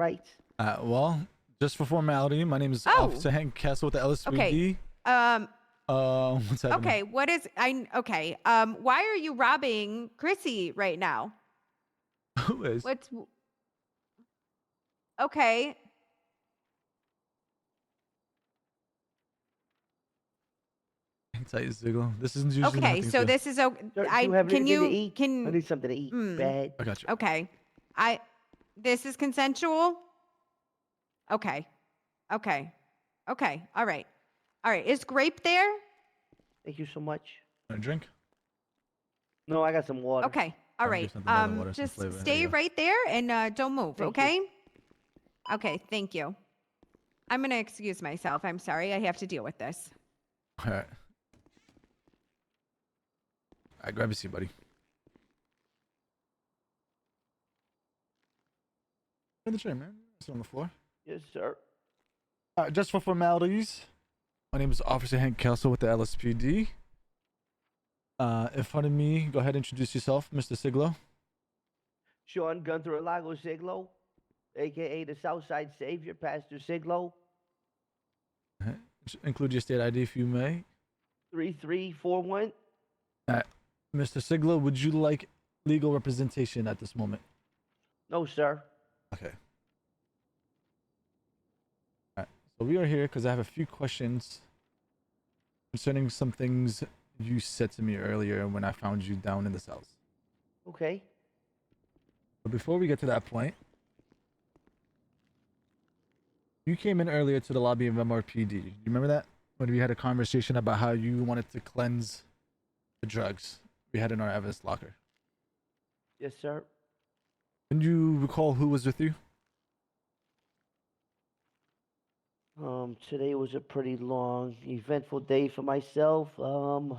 rights. Well, just for formality, my name is Oh. Officer Hank Castle with the LSPD. Okay. What's happening? Okay. What is okay. Why are you robbing Chrissy right now? Who is? What's okay? Hang tight, Siglow. This isn't usually Okay, how things so go. this is okay. Sir, do you have Can anything to you eat? I need something to eat. Bad. I got you. Okay. This is consensual? Okay. Okay. Okay. All right. All right. Is Grape there? Thank you so much. Want a drink? No, I got some water. Okay. All I'll right. get something better, water, some Just flavor. There stay you go. right there and don't move, Thank you. okay? Okay, thank you. I'm going to excuse myself. I'm sorry. I have to deal with this. All right. All right, grab a seat, buddy. In the chair, man. Sit on the floor. Yes, sir. Just for formalities, my name is Officer Hank Castle with the LSPD. In front of me, go ahead and introduce yourself, Mr. Siglow. Shawn Gunther Lago Siglow, a.k.a. the Southside Savior, Pastor Siglow, Include your state ID if you may. 3341. Mr. Siglow, would you like legal representation at this moment? No, sir. Okay. All right. So we are here because I have a few questions concerning some things you said to me earlier when I found you down in the cells. Okay. But before we get to that point, you came in earlier to the lobby of MRPD. You remember that? When we had a conversation about how you wanted to cleanse the drugs we had in our evidence locker. Yes, sir. Can you recall who was with you? Today was a pretty long, eventful day for myself. Who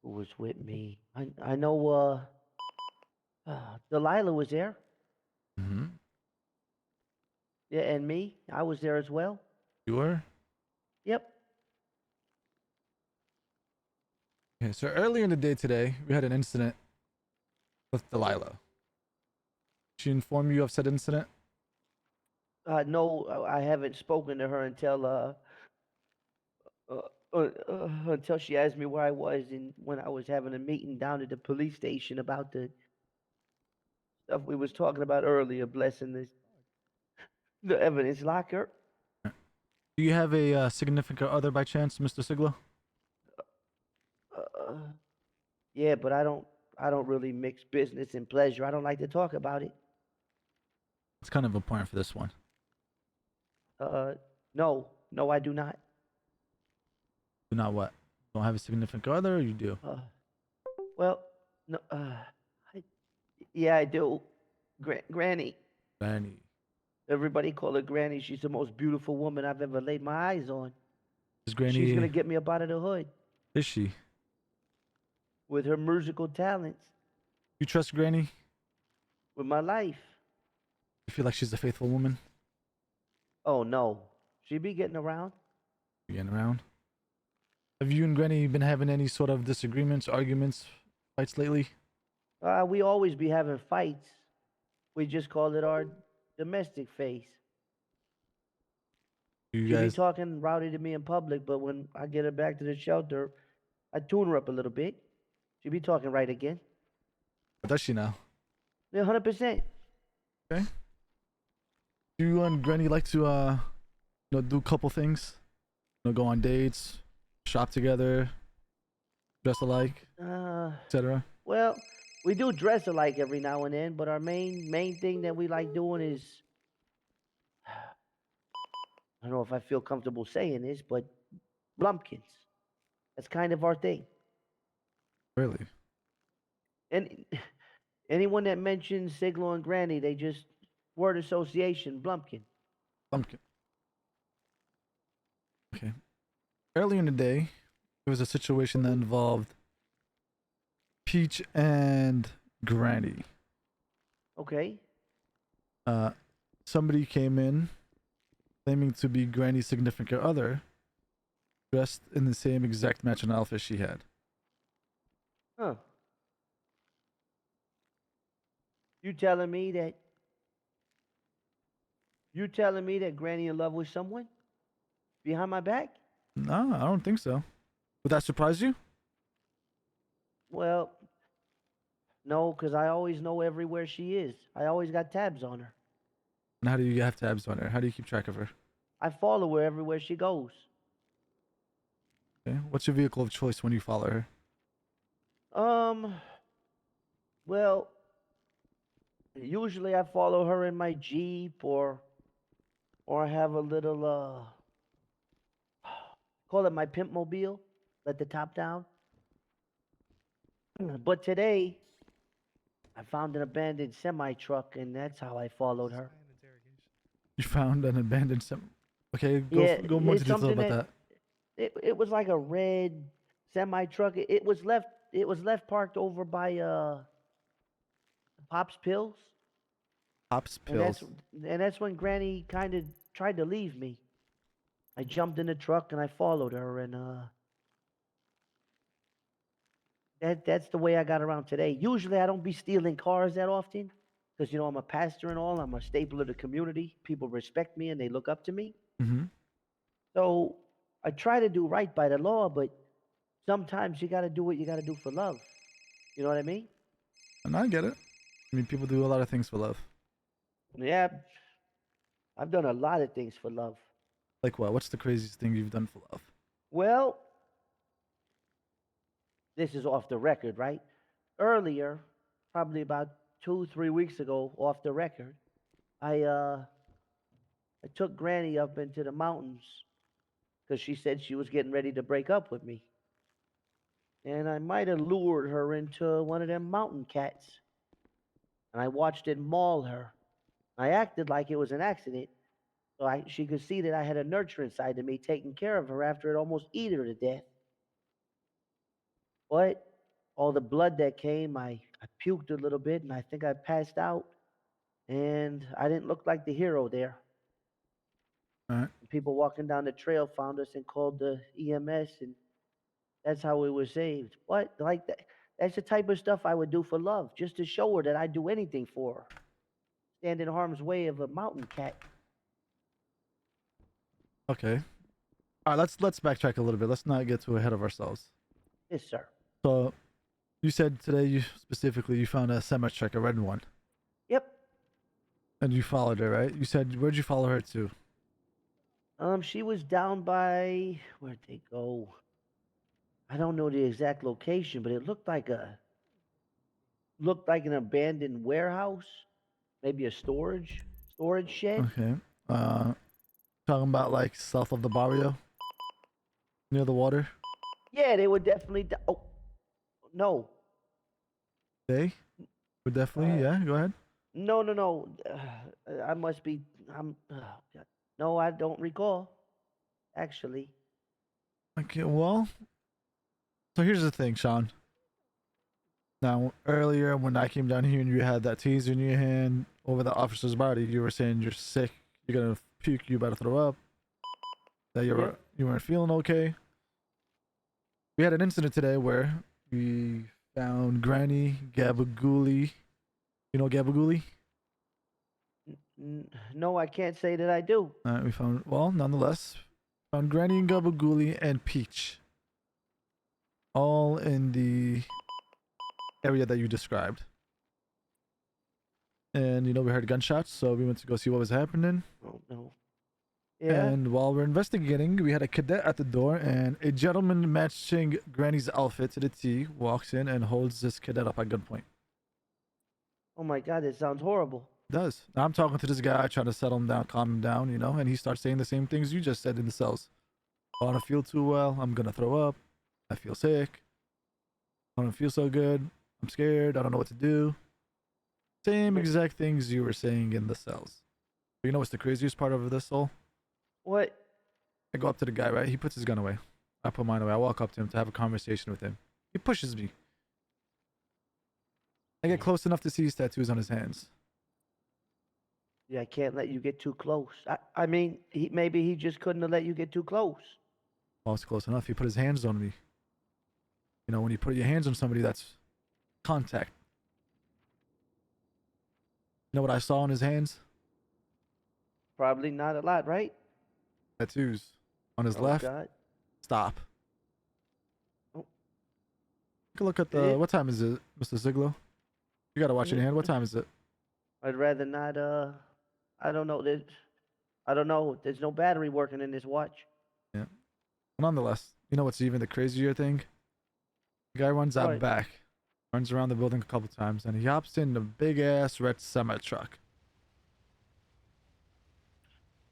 was with me? I know, Delilah was there. Mm-hmm. Yeah, and me. I was there as well. You were? Yep. Okay, so earlier in the day today, we had an incident with Delilah. She informed you of said incident? No, I haven't spoken to her until she asked me where I was and when I was having a meeting down at the police station about the stuff we was talking about earlier, blessing the evidence locker. Do you have a significant other by chance, Mr. Siglow? Yeah, but I don't really mix business and pleasure. I don't like to talk about it. It's kind of important for this one. No, I do not. Do not what? Don't have a significant other, or you do? Well, no, yeah, I do. Granny. Granny. Everybody call her Granny. She's the most beautiful woman I've ever laid my eyes on. Is Granny? She's gonna get me up out of the hood Is she? with her musical talents, You trust Granny? with my life. You feel like she's a faithful woman? Oh no, she be getting around. You getting around? Have you and Granny been having any sort of disagreements, arguments, fights lately? We always be having fights. We just call it our domestic phase. You She be guys? talking rowdy to me in public, but when I get her back to the shelter, I tune her up a little bit. She be talking right again. What does she now? Yeah, 100%. Okay. Do you and Granny like to do a couple things? Go on dates, shop together, dress alike, etc. Well, we do dress alike every now and then, but our main thing that we like doing is, I don't know if I feel comfortable saying this, but Blumpkins. That's kind of our thing. Really? And anyone that mentions Siglow and Granny, they just word association, Blumpkin. Pumpkin. Okay. Earlier in the day, there was a situation that involved Peach and Granny. Okay. Somebody came in claiming to be Granny's significant other, dressed in the same exact matching outfit she had. Huh. You telling me that You telling me that Granny in love with someone behind my back? No, I don't think so. Would that surprise you? Well, no, 'cause I always know everywhere she is. I always got tabs on her. And how do you have tabs on her? How do you keep track of her? I follow her everywhere she goes. Okay. What's your vehicle of choice when you follow her? Um, well, usually I follow her in my Jeep or I have a little call it my pimp mobile, let the top down. But today I found an abandoned semi truck and that's how I followed her. You found an abandoned sim. Okay, Yeah, go more into it's detail something about that that. it was like a red semi truck. It was left parked over by Pop's Pills. Hops And that's pills. and that's when Granny kind of tried to leave me. I jumped in the truck and I followed her, and that's the way I got around today. Usually, I don't be stealing cars that often, because I'm a pastor and all. I'm a staple of the community. People respect me and they look up to me. Mm-hmm. So I try to do right by the law, but sometimes you got to do what you got to do for love. You know what I mean? And I get it. I mean, people do a lot of things for love. Yeah, I've done a lot of things for love. Like what? What's the craziest thing you've done for love? Well, this is off the record, right? Earlier, probably about 2, 3 weeks ago, off the record, I uh I took Granny up into the mountains because she said she was getting ready to break up with me, and I might have lured her into one of them mountain cats, and I watched it maul her. I acted like it was an accident, so she could see that I had a nurturing side to me, taking care of her after it almost eat her to death. But all the blood that came, I puked a little bit, and I think I passed out, and I didn't look like the hero there. All right. People walking down the trail found us and called the EMS, and that's how we were saved. But like that's the type of stuff I would do for love, just to show her that I'd do anything for her. Stand in harm's way of a mountain cat. Okay. All right. Let's backtrack a little bit. Let's not get too ahead of ourselves. Yes, sir. So you said today you found a semi truck, a red one, Yep. and you followed her, right? You said where'd you follow her to? She was down by where'd they go? I don't know the exact location, but it looked like an abandoned warehouse, maybe a storage shed. Okay. Talking about like south of the barrio, near the water. Yeah, they were definitely. Oh no, They would definitely. uh, Yeah. Go ahead. no, no, no. I must be. God. No, I don't recall. Actually, Okay. Well, so here's the thing, Sean. Now, earlier when I came down here and you had that taser in your hand over the officer's body, you were saying you're sick, you're gonna puke, you about to throw up, that yep. you weren't feeling okay. We had an incident today where we found Granny Gabagooli. You know Gabagooli? No, I can't say that I do. We found, well, nonetheless, found Granny and Gabagooli and Peach, all in the area that you described. And we heard gunshots, so we went to go see what was happening. Oh no. Yeah. And while we're investigating, we had a cadet at the door, and a gentleman matching Granny's outfit to the T walks in and holds this cadet up at gunpoint. Oh my God, that sounds horrible. Does. Now I'm talking to this guy, trying to settle him down, calm him down, and he starts saying the same things you just said in the cells. I don't feel too well. I'm gonna throw up. I feel sick. I don't feel so good. I'm scared. I don't know what to do. Same Wh- exact things you were saying in the cells. You know what's the craziest part of this all? What? I go up to the guy, right? He puts his gun away. I put mine away. I walk up to him to have a conversation with him. He pushes me. I get close enough to see his tattoos on his hands. Yeah, I can't let you get too close. I mean, maybe he just couldn't have let you get too close. Well, it's close enough. He put his hands on me. When you put your hands on somebody, that's contact. You know what I saw on his hands? Probably not a lot, right? Tattoos. On his Oh left. God. Stop. Oh, Take a look at the. it. What time is it, Mr. Siglow? You gotta watch Is in your it? hand. What time is it? I'd rather not. I don't know. I don't know. There's no battery working in this watch. Yeah. Nonetheless, you know what's even the crazier thing? The guy runs out What? back, runs around the building a couple times, and he hops in a big ass red semi truck.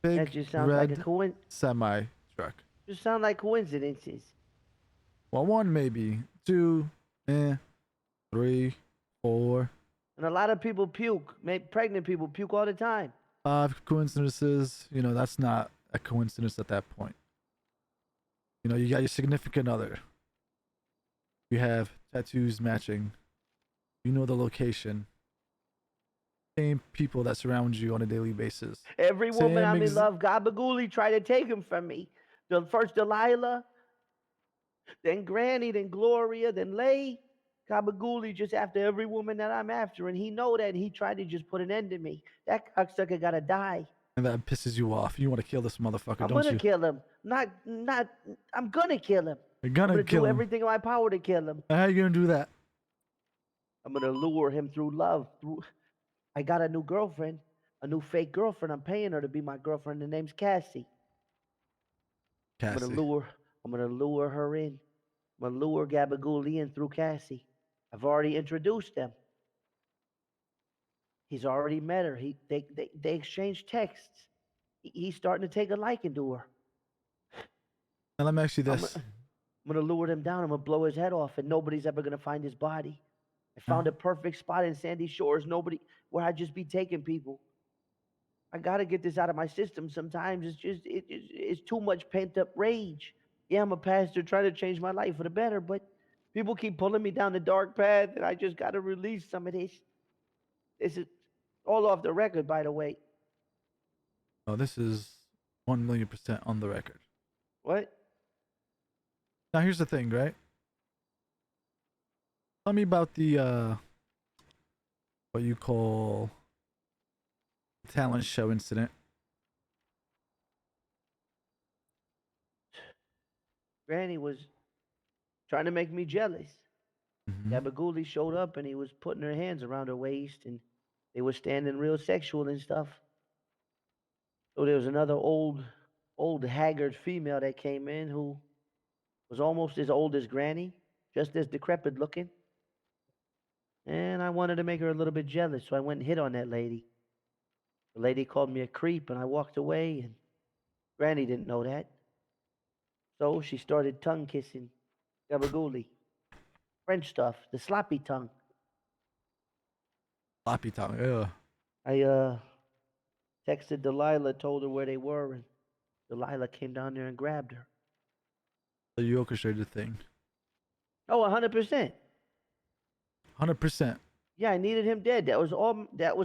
That Big just sounds like a red coincidence. semi truck. Just sound like coincidences. Well, one maybe, two, three, four, And a lot of people puke. Pregnant people puke all the time. five coincidences. You know, that's not a coincidence at that point. You know, you got your significant other. You have tattoos matching. You know the location. Same people that surround you on a daily basis. Every woman Same I'm in love, Gabagooli tried to take him from me. The first Delilah, then Granny, then Gloria, then Lay. Gabagooli just after every woman that I'm after, and he know that, and he tried to just put an end to me. That cocksucker gotta die. and that pisses you off. You want to kill this motherfucker, I'm don't gonna you? kill him. Not. I'm gonna kill him. You're I'm gonna gonna kill do him. everything in my power to kill him. How are you gonna do that? I'm gonna lure him through love. I got a new girlfriend, a new fake girlfriend. I'm paying her to be my girlfriend. The name's Cassie. I'm gonna Cassie. lure. I'm gonna lure her in. I'm gonna lure Gabagool in through Cassie. I've already introduced them. He's already met her. They exchanged texts. He's starting to take a liking to her. Now let me ask you I'm, this. I'm gonna lure him down. I'm gonna blow his head off, and nobody's ever gonna find his body. I Huh? found a perfect spot in Sandy Shores. Nobody, where I'd just be taking people. I gotta get this out of my system. Sometimes it's too much pent up rage. Yeah, I'm a pastor trying to change my life for the better, but people keep pulling me down the dark path, and I just gotta release some of this. This is all off the record, by the way. Oh, this is 1,000,000% on the record. What? Now here's the thing, right? Tell me about the what you call talent show incident. Granny was trying to make me jealous. Mm-hmm. Gabagooli showed up, and he was putting her hands around her waist, and they were standing real sexual and stuff. So there was another old haggard female that came in who was almost as old as Granny, just as decrepit looking. And I wanted to make her a little bit jealous, so I went and hit on that lady. The lady called me a creep, and I walked away, and Granny didn't know that. So she started tongue kissing Gabagooli. French stuff, the sloppy tongue. Floppy tongue. Yeah. I texted Delilah, told her where they were, and Delilah came down there and grabbed her. So you orchestrated the thing. Oh, 100%. 100%. Yeah, I needed him dead. That was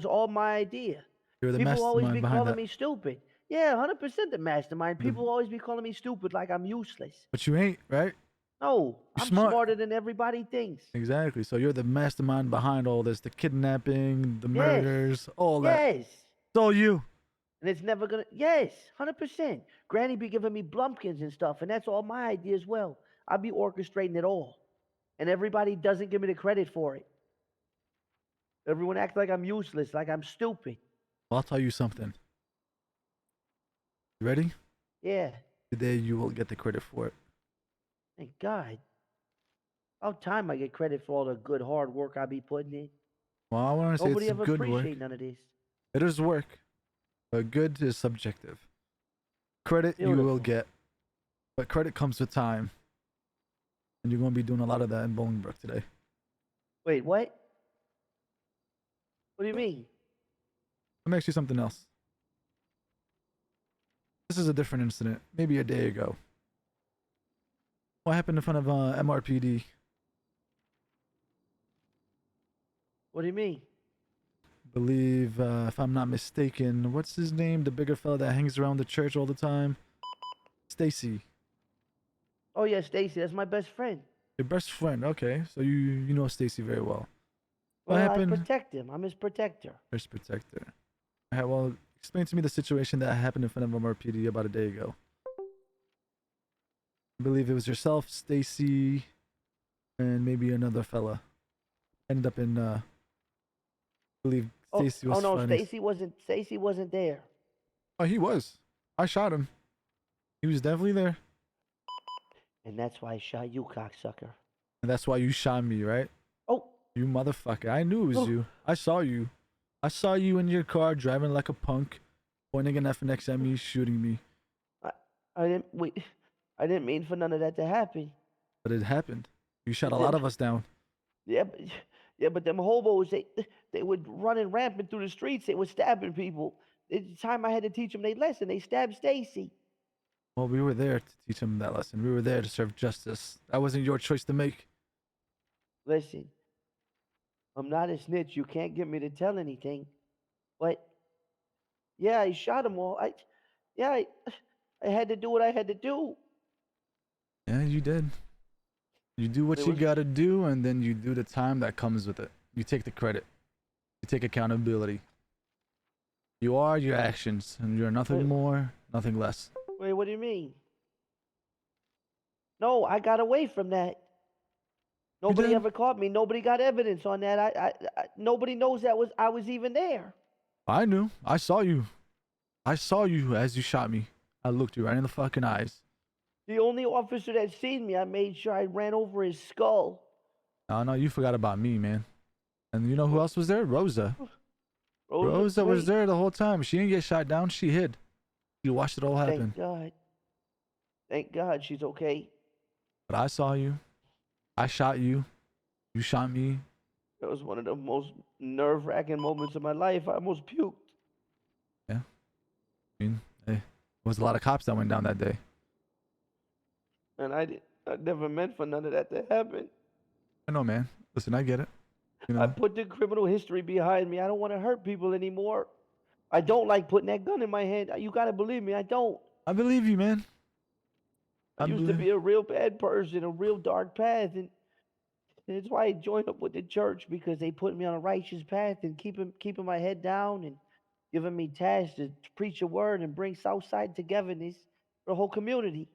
all my idea. You're the People always mastermind be behind calling that. me stupid. Yeah, 100% the mastermind. The- People always be calling me stupid like I'm useless. But you ain't, right? No, You're I'm smart. smarter than everybody thinks. Exactly. So you're the mastermind behind all this, the kidnapping, the Yes. murders, all that. Yes. It's all you. And it's never gonna, yes, 100%. Granny be giving me blumpkins and stuff, and that's all my idea as well. I'll be orchestrating it all. And everybody doesn't give me the credit for it. Everyone acts like I'm useless, like I'm stupid. Well, I'll tell you something. You ready? Yeah, Today you will get the credit for it. thank God. About time I get credit for all the good hard work I be putting in. Well, I want to say Nobody it's ever good work. appreciate none of this. It is work. But good is subjective. Credit you will Beautiful. get. But credit comes with time. And you're going to be doing a lot of that in Bolingbrook today. Wait, what? What do you mean? Let me ask you something else. This is a different incident. Maybe a day ago. What happened in front of MRPD? What do you mean? Believe, if I'm not mistaken, what's his name? The bigger fella that hangs around the church all the time? Stacy. Oh yeah, Stacy, that's my best friend. Your best friend. Okay, so you know Stacy very well. What Well, I happened? protect him. I'm his protector. First protector. Alright, well, Explain to me the situation that happened in front of MRPD about a day ago. I believe it was yourself, Stacy, and maybe another fella. Ended up in, I believe Oh, Stacy oh was no, fighting. Stacy wasn't there. Oh, he was. I shot him. He was definitely there. And that's why I shot you, cocksucker. And that's why you shot me, right? Oh, You motherfucker. I knew it was oh, you. I saw you. I saw you in your car driving like a punk, pointing an FNX at me, shooting me. I, I didn't wait. I didn't mean for none of that to happen. But it happened. You shot a But lot them, of us down. yeah, yeah, but them hobos, they were running rampant through the streets. They were stabbing people. It's time I had to teach them their lesson. They stabbed Stacy. Well, we were there to teach him that lesson. We were there to serve justice. That wasn't your choice to make. Listen, I'm not a snitch. You can't get me to tell anything. But yeah, I shot them all. Yeah, I had to do what I had to do. Yeah, you did. You do what It you was gotta do, and then you do the time that comes with it. You take the credit. You take accountability. You are your actions, and you're nothing wait, more, nothing less. wait. What do you mean? No, I got away from that. You Nobody did? ever caught me. Nobody got evidence on that. Nobody knows that I was even there. I knew. I saw you. I saw you as you shot me. I looked you right in the fucking eyes. The only officer that seen me, I made sure I ran over his skull. Oh no, you forgot about me, man. And you know who Well, else was there? Rosa. Rosa, Rosa was wait. there the whole time. She didn't get shot down. She hid. You watched it all happen. Thank God. Thank God she's okay. But I saw you. I shot you. You shot me. That was one of the most nerve-wracking moments of my life. I almost puked. Yeah. I mean, hey, there was a lot of cops that went down that day. And I never meant for none of that to happen. I know, man. Listen, I get it. You I know, put the criminal history behind me. I don't want to hurt people anymore. I don't like putting that gun in my hand. You got to believe me, I don't. I believe you, man. I I used to believe. be a real bad person, a real dark path. And that's why I joined up with the church, because they put me on a righteous path and keeping my head down and giving me tasks to preach a word and bring Southside togetherness for the whole community.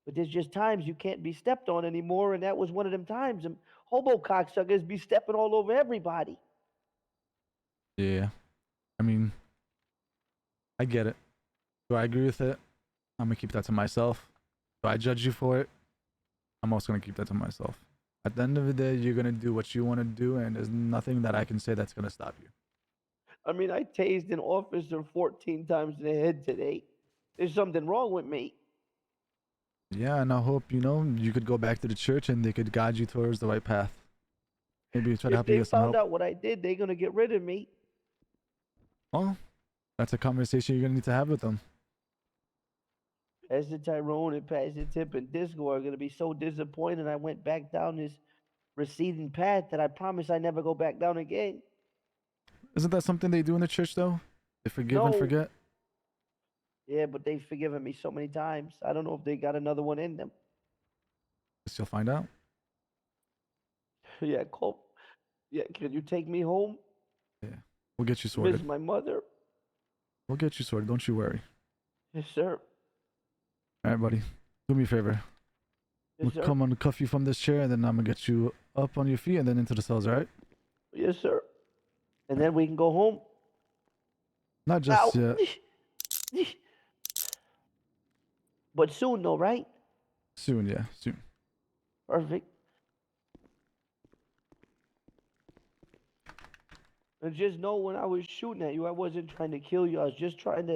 But there's just times you can't be stepped on anymore, and that was one of them times. Them hobo cocksuckers be stepping all over everybody. Yeah. I mean, I get it. Do I agree with it? I'm gonna keep that to myself. Do I judge you for it? I'm also gonna keep that to myself. At the end of the day, you're gonna do what you want to do, and there's nothing that I can say that's gonna stop you. I mean, I tased an officer 14 times in the head today. There's something wrong with me. Yeah, and I hope you could go back to the church and they could guide you towards the right path. Maybe try to If help you they get some found help. out what I did, they're gonna get rid of me. Well, that's a conversation you're gonna need to have with them. Pastor Tyrone and Pastor Tip and Disco are gonna be so disappointed I went back down this receding path that I promise I never go back down again. Isn't that something they do in the church though? They forgive and No. forget. Yeah, but they've forgiven me so many times. I don't know if they got another one in them. Guess you'll find out. Yeah, Cole. Yeah, can you take me home? Yeah, we'll get you Miss sorted. my mother. We'll get you sorted. Don't you worry. Yes, sir. All right, buddy. Do me a favor. I'm Yes, gonna sir. come uncuff you from this chair, and then I'm gonna get you up on your feet and then into the cells. All right? Yes, sir. And then we can go home. Not Ow. just yet. But soon, though, right? Soon, yeah, soon. Perfect. And just know when I was shooting at you, I wasn't trying to kill you. I was just trying to